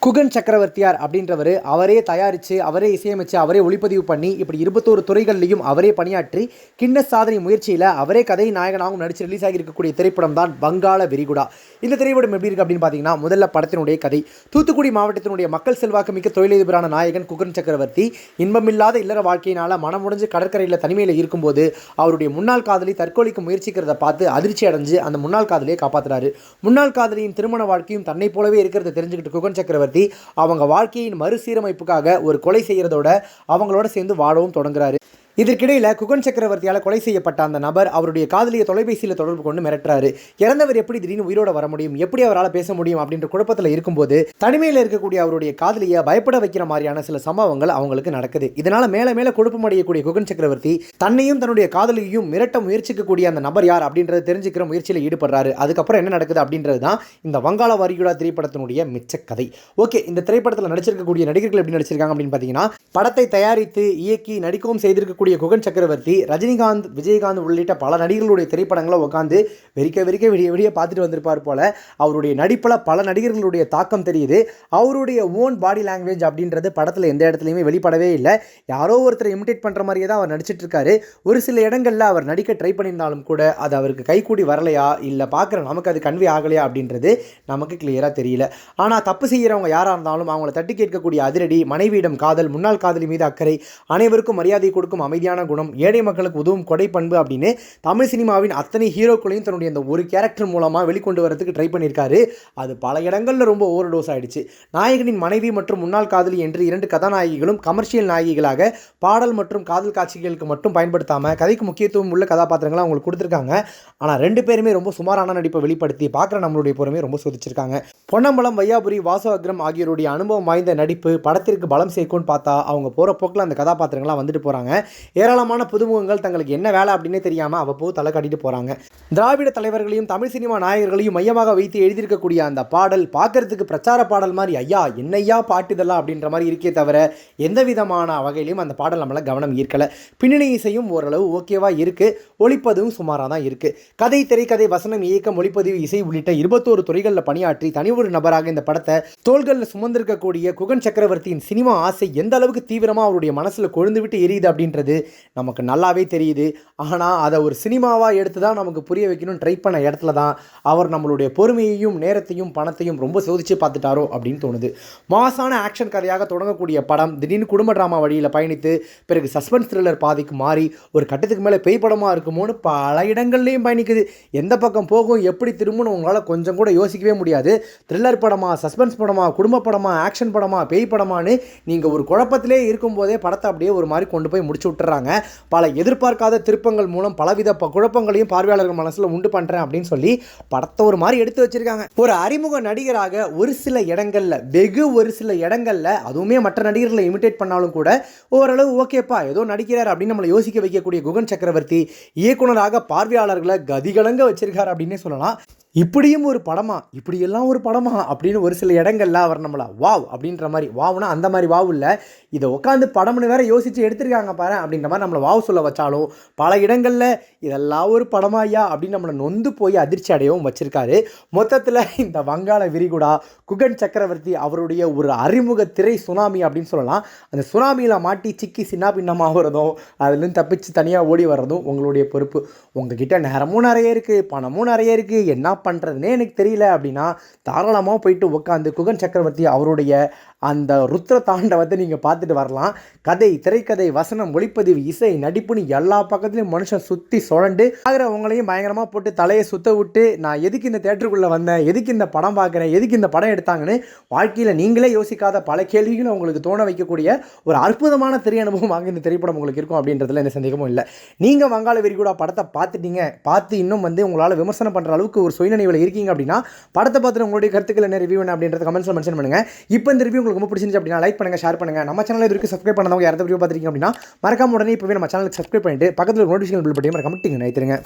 குகன் சக்கரவர்த்தியார் அப்படின்றவர் அவரே தயாரித்து அவரே இசையமைச்சு அவரே ஒளிப்பதிவு பண்ணி இப்படி 21 துறைகள்லையும் அவரே பணியாற்றி கின்னஸ் சாதனை முயற்சியில் அவரே கதை நாயகனாகவும் நடித்து ரிலீஸ் ஆகியிருக்கக்கூடிய திரைப்படம் தான் வங்காள விரிகுடா. இந்த திரைப்படம் எப்படி இருக்குது அப்படின்னு பார்த்தீங்கன்னா, முதல்ல படத்தினுடைய கதை. தூத்துக்குடி மாவட்டத்தினுடைய மக்கள் செல்வாக்கு மிக்க தொழிலதிபரான நாயகன் குகன் சக்கரவர்த்தி இன்பமில்லாத இல்லற வாழ்க்கையினால் மனமுடைஞ்சு கடற்கரையில் தனிமையில் இருக்கும்போது அவருடைய முன்னாள் காதலி தற்கொலைக்கு முயற்சிக்கிறத பார்த்து அதிர்ச்சி அடைஞ்சு அந்த முன்னாள் காதலியை காப்பாற்றுறாரு. முன்னாள் காதலியின் திருமண வாழ்க்கையும் தன்னை போலவே இருக்கிறத தெரிஞ்சுக்கிட்டு குகன் சக்கரவர்த்தி அவங்க வாழ்க்கையின் மறுசீரமைப்புக்காக ஒரு கொலை செய்யறதோட அவங்களோட சேர்ந்து வாழவும் தொடங்குறாரு. இதற்கிடையில் குகன் சக்கரவர்த்தியால் கொலை செய்யப்பட்ட அந்த நபர் அவருடைய காதலியை தொலைபேசியில் தொடர்பு கொண்டு மிரட்டுறாரு. இறந்தவர் எப்படி திடீர்னு உயிரோட வர முடியும், எப்படி அவரால் பேச முடியும் அப்படின்ற குழப்பத்தில் இருக்கும்போது தனிமையில் இருக்கக்கூடிய அவருடைய காதலியை பயப்பட வைக்கிற மாதிரியான சில சம்பவங்கள் அவங்களுக்கு நடக்குது. இதனால மேல மேல குழப்பமடையக்கூடிய குகன் சக்கரவர்த்தி தன்னையும் தன்னுடைய காதலியையும் மிரட்ட முயற்சிக்கக்கூடிய அந்த நபர் யார் அப்படின்றத தெரிஞ்சுக்கிற முயற்சியில் ஈடுபடுறாரு. அதுக்கப்புறம் என்ன நடக்குது அப்படின்றது தான் இந்த வங்காள விரிகுடா திரைப்படத்தினுடைய மிச்ச கதை. ஓகே, இந்த திரைப்படத்தில் நடிச்சிருக்கக்கூடிய நடிகர்கள் எப்படி நடிச்சிருக்காங்க அப்படின்னு பார்த்தீங்கன்னா, படத்தை தயாரித்து இயக்கி நடிக்கவும் செய்திருக்கக்கூடிய குகன் சக்கரவர்த்தி ரஜினிகாந்த், விஜயகாந்த் உள்ளிட்ட பல நடிகர்களுடைய திரைப்படங்களை உட்காந்து வெறிக்க விடிய பார்த்துட்டு வந்திருப்பார் போல. அவருடைய நடிப்பில் பல நடிகர்களுடைய தாக்கம் தெரியுது. அவருடைய ஓன் பாடி லாங்குவேஜ் அப்படின்றது படத்தில் எந்த இடத்துலையுமே வெளிப்படவே இல்லை. யாரோ ஒருத்தரை இமிடேட் பண்ணுற மாதிரியே தான் அவர் நடிச்சிட்டு இருக்காரு. ஒரு சில இடங்களில் அவர் நடிக்க ட்ரை பண்ணியிருந்தாலும் கூட அது அவருக்கு கைகூடி வரலையா இல்லை பார்க்குற நமக்கு அது கன்வே ஆகலையா அப்படின்றது நமக்கு கிளியராக தெரியல. ஆனால் தப்பு செய்கிறவங்க யாராக இருந்தாலும் அவங்கள தட்டி கேட்கக்கூடிய அதிரடி, மனைவியிடம் காதல், முன்னாள் காதலி மீது அக்கறை, அனைவருக்கும் மரியாதை கொடுக்கும் அமைதியான குணம், ஏழை மக்களுக்கு உதவும் கொடை பண்பு அப்படின்னு தமிழ் சினிமாவின் அத்தனை ஹீரோக்களையும் தன்னுடைய அந்த ஒரு கேரக்டர் மூலமாக வெளிக்கொண்டு வரதுக்கு ட்ரை பண்ணியிருக்காரு. அது பல இடங்களில் ரொம்ப ஓவர் டோஸ் ஆயிடுச்சு. நாயகனின் மனைவி மற்றும் முன்னாள் காதலி என்று 2 கதாநாயகிகளும் கமர்ஷியல் நாயகிகளாக பாடல் மற்றும் காதல் காட்சிகளுக்கு மட்டும் பயன்படுத்தாமல் கதைக்கு முக்கியத்துவம் உள்ள கதாபாத்திரங்களை அவங்களுக்கு கொடுத்துருக்காங்க. ஆனால் 2 பேருமே ரொம்ப சுமாரான நடிப்பை வெளிப்படுத்தி பார்க்குற நம்மளுடைய பொறுமையை ரொம்ப சோதிச்சிருக்காங்க. பொன்னம்பலம், வையாபுரி, வாசு அக்ரம் ஆகியோருடைய அனுபவம் வாய்ந்த நடிப்பு படத்திற்கு பலம் சேர்க்கும்னு பார்த்தா அவங்க போகிற போக்கில் அந்த கதாபாத்திரங்களாம் வந்துட்டு போகிறாங்க. ஏராளமான புதுமுகங்கள் தங்களுக்கு என்ன வேலை அப்படின்னே தெரியாமல் அவ்வப்போது தலை காட்டிட்டு போகிறாங்க. திராவிட தலைவர்களையும் தமிழ் சினிமா நாயகர்களையும் மையமாக வைத்து எழுதியிருக்கக்கூடிய அந்த பாடல் பார்க்கறதுக்கு பிரச்சார பாடல் மாதிரி ஐயா என்னையா பாட்டுதெல்லாம் அப்படின்ற மாதிரி இருக்கே தவிர எந்த விதமான வகையிலையும் அந்த பாடல் நம்மளை கவனம் ஈர்க்கலை. பின்னணி இசையும் ஓரளவு ஓகேவாக இருக்குது, ஒளிப்பதிவும் சுமாராக தான் இருக்குது. கதை, திரைக்கதை, வசனம், இயக்கம், ஒளிப்பதிவு, இசை உள்ளிட்ட 21 துறைகளில் பணியாற்றி தனி ஒரு நபராக இந்த படத்தை தோள்களில் சுமந்திருக்கக்கூடிய குகன் சக்கரவர்த்தியின் சினிமா ஆசை எந்த அளவுக்கு தீவிரமாக அவருடைய மனசில் கொழுந்து விட்டு எரியுது அப்படின்றது நமக்கு நல்லாவே தெரியுது. ஆனால் அதை ஒரு சினிமாவாக எடுத்து தான் நமக்கு புரிய வைக்கணும்னு ட்ரை பண்ண இடத்துல தான் அவர் நம்மளுடைய பொறுமையையும் நேரத்தையும் பணத்தையும் ரொம்ப சோதிச்சு பார்த்துட்டாரோ அப்படின்னு தோணுது. மாசான ஆக்ஷன் கதையாக தொடங்கக்கூடிய படம் திடீர்னு குடும்ப ட்ராமா வழியில் பயணித்து பிறகு சஸ்பென்ஸ் த்ரில்லர் பாதிக்கு மாறி ஒரு கட்டத்துக்கு மேலே பேய் படமாக இருக்குமோன்னு பல இடங்கள்லையும் பயணிக்குது. எந்த பக்கம் போகும், எப்படி திரும்பணும் உங்களால் கொஞ்சம் கூட யோசிக்கவே முடியாது. த்ரில்லர் படமா, சஸ்பென்ஸ் படமா, குடும்ப படமா, ஆக்ஷன் படமா, பேய் படமானு நீங்கள் ஒரு குழப்பத்திலே இருக்கும்போதே படத்தை அப்படியே ஒரு மாதிரி கொண்டு போய் முடிச்சு விட்டுறாங்க. பல எதிர்பார்க்காத திருப்பங்கள் மூலம் பலவித குழப்பங்களையும் பார்வையாளர்கள் மனசில் உண்டு பண்ணுறேன் அப்படின்னு சொல்லி படத்தை ஒரு மாதிரி எடுத்து வச்சிருக்காங்க. ஒரு அறிமுக நடிகராக ஒரு சில இடங்களில் ஒரு சில இடங்களில் அதுவுமே மற்ற நடிகர்களை இமிடேட் பண்ணாலும் கூட ஓரளவு ஓகேப்பா ஏதோ நடிக்கிறார் அப்படின்னு நம்மளை யோசிக்க வைக்கக்கூடிய குகன் சக்கரவர்த்தி இயக்குனராக பார்வையாளர்களை கதிகலங்க வச்சிருக்காரு அப்படின்னே சொல்லலாம். இப்படியும் ஒரு படமா, இப்படியெல்லாம் ஒரு படமா அப்படின்னு ஒரு சில இடங்களில் அவர் நம்மளை வாவ் அப்படின்ற மாதிரி, வாவுனா அந்த மாதிரி வாவ் இல்லை, இதை உட்காந்து படம்னு வேற யோசித்து எடுத்திருக்காங்க பாரு அப்படின்ற மாதிரி நம்மளை வாவ் சொல்ல வச்சாலும் பல இடங்களில் இதெல்லாம் ஒரு படமா ஐயா அப்படின்னு நம்மளை நொந்து போய் அதிர்ச்சி அடையவும் வச்சிருக்காரு. மொத்தத்தில் இந்த வங்காள விரிகுடா குகன் சக்கரவர்த்தி அவருடைய ஒரு அறிமுக திரை சுனாமி அப்படின்னு சொல்லலாம். அந்த சுனாமியில் மாட்டி சிக்கி சின்ன பின்னமாகிறதும் அதுலேருந்து தப்பிச்சு தனியாக ஓடி வர்றதும் உங்களுடைய பொறுப்பு. உங்ககிட்ட நேரமும் நிறைய இருக்குது, பணமும் நிறைய இருக்குது, என்ன பண்ணுறதுனே எனக்கு தெரியல அப்படின்னா தாராளமாக போயிட்டு உட்காந்து குகன் சக்கரவர்த்தி அவருடைய அந்த ருத்ர தாண்டவத்தை நீங்கள் பார்த்துட்டு வரலாம். கதை, திரைக்கதை, வசனம், ஒளிப்பதிவு, இசை, நடிப்புன்னு எல்லா பக்கத்துலையும் மனுஷன் சுற்றி சுழண்டு ஆகிறவங்களையும் பயங்கரமாக போட்டு தலையை சுத்த விட்டு நான் எதுக்கு இந்த தேட்டருக்குள்ளே வந்தேன், எதுக்கு இந்த படம் பார்க்குறேன், எதுக்கு இந்த படம் எடுத்தாங்கன்னு வாழ்க்கையில் நீங்களே யோசிக்காத பல கேள்விகளை உங்களுக்கு தோண வைக்கக்கூடிய ஒரு அற்புதமான திரை அனுபவமாக இந்த திரைப்படம் உங்களுக்கு இருக்கும் அப்படின்றதுல எந்த சந்தேகமும் இல்லை. நீங்கள் வங்காள விரிகுடா படத்தை பார்த்துட்டீங்க, பார்த்து இன்னும் உங்களால் விமர்சனம் பண்ணுற அளவுக்கு ஒரு சுயநினைவில் இருக்கீங்க அப்படின்னா படத்தை பார்த்துட்டு உங்களுடைய கருத்துக்கள் என்ன, ரிவ்யூ என்ன அப்படின்றத கமெண்ட்ஸில் மென்ஷன் பண்ணுங்கள். இப்போ இந்த ரிவ்யூ உங்களுக்கு ரொம்ப பிடிச்சிருந்துச்சு அப்படின்னா லைக் பண்ணுங்கள், ஷேர் பண்ணுங்கள். நம்ம சேனல் இதுவரைக்கும் சப்ஸ்கிரைப் பண்ணாதவங்க யாராவது வீடியோ பார்த்துருக்கீங்க அப்படின்னா மறக்காம உடனே இப்போவே நம்ம சேனலுக்கு சப்ஸ்கிரைப் பண்ணிட்டு பக்கத்தில் நோட்டிஃபிகேஷன் பில் பட்டியும் மறக்காம டிங் நினைத்துருங்க.